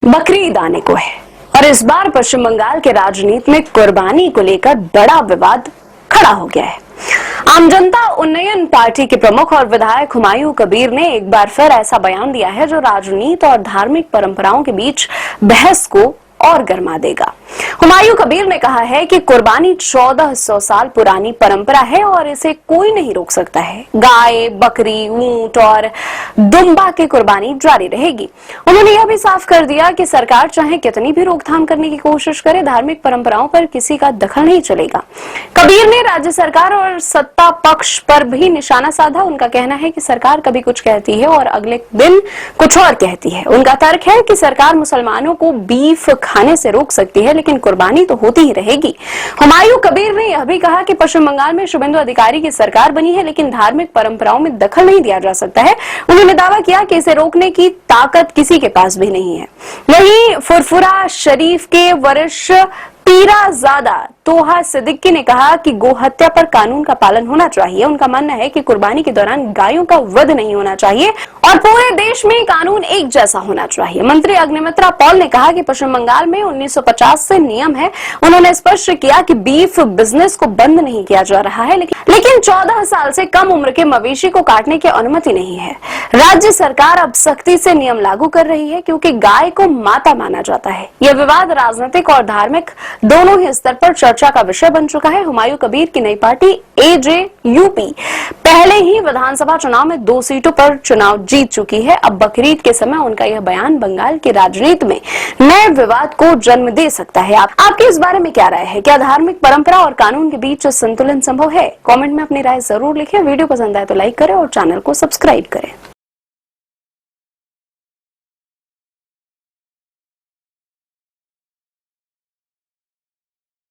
बकरीद आने को है और इस बार पश्चिम बंगाल के राजनीति में कुर्बानी को लेकर बड़ा विवाद खड़ा हो गया है। आम जनता उन्नयन पार्टी के प्रमुख और विधायक हुमायूं कबीर ने एक बार फिर ऐसा बयान दिया है जो राजनीति और धार्मिक परंपराओं के बीच बहस को और गर्मा देगा। हुमायूं कबीर ने कहा है कि कुर्बानी 1400 साल पुरानी परंपरा है और इसे कोई नहीं रोक सकता है। गाय, बकरी, ऊंट और दुम्बा की कुर्बानी जारी रहेगी। उन्होंने यह भी साफ कर दिया कि सरकार चाहे कितनी भी रोकथाम करने की कोशिश करे, धार्मिक परंपराओं पर किसी का दखल नहीं चलेगा। कबीर ने राज्य सरकार और सत्ता पक्ष पर भी निशाना साधा। उनका कहना है कि सरकार कभी कुछ कहती है और अगले दिन कुछ और कहती है। उनका तर्क है कि सरकार मुसलमानों को बीफ खाने से रोक सकती है, लेकिन कुर्बानी तो होती ही रहेगी। हुमायूं कबीर ने यह भी कहा कि पश्चिम बंगाल में शुभेंदु अधिकारी की सरकार बनी है, लेकिन धार्मिक परंपराओं में दखल नहीं दिया जा सकता है। उन्होंने दावा किया कि इसे रोकने की ताकत किसी के पास भी नहीं है। वहीं फुरफुरा शरीफ के वरिष्ठ पीराजादा तोहा सिद्दीकी ने कहा कि गोहत्या पर कानून का पालन होना चाहिए। उनका मानना है कि कुर्बानी के दौरान गायों का वध नहीं होना चाहिए और पूरे देश में कानून एक जैसा होना चाहिए। मंत्री अग्निमित्रा पॉल ने कहा कि पश्चिम बंगाल में 1950 से नियम है। उन्होंने स्पष्ट किया कि बीफ बिजनेस को बंद नहीं किया जा रहा है, लेकिन 14 साल से कम उम्र के मवेशी को काटने की अनुमति नहीं है। राज्य सरकार अब सख्ती से नियम लागू कर रही है क्योंकि गाय को माता माना जाता है। यह विवाद राजनीतिक और धार्मिक दोनों ही स्तर पर चर्चा का विषय बन चुका है। हुमायूं कबीर की नई पार्टी एजेयूपी पहले ही विधानसभा चुनाव में 2 सीटों पर चुनाव जीत चुकी है। अब बकरीद के समय उनका यह बयान बंगाल की राजनीति में नए विवाद को जन्म दे सकता है। आपकी इस बारे में क्या राय है? क्या धार्मिक परंपरा और कानून के बीच संतुलन संभव है? कमेंट में अपनी राय जरूर लिखें। वीडियो पसंद आए तो लाइक करें और चैनल को सब्सक्राइब करें।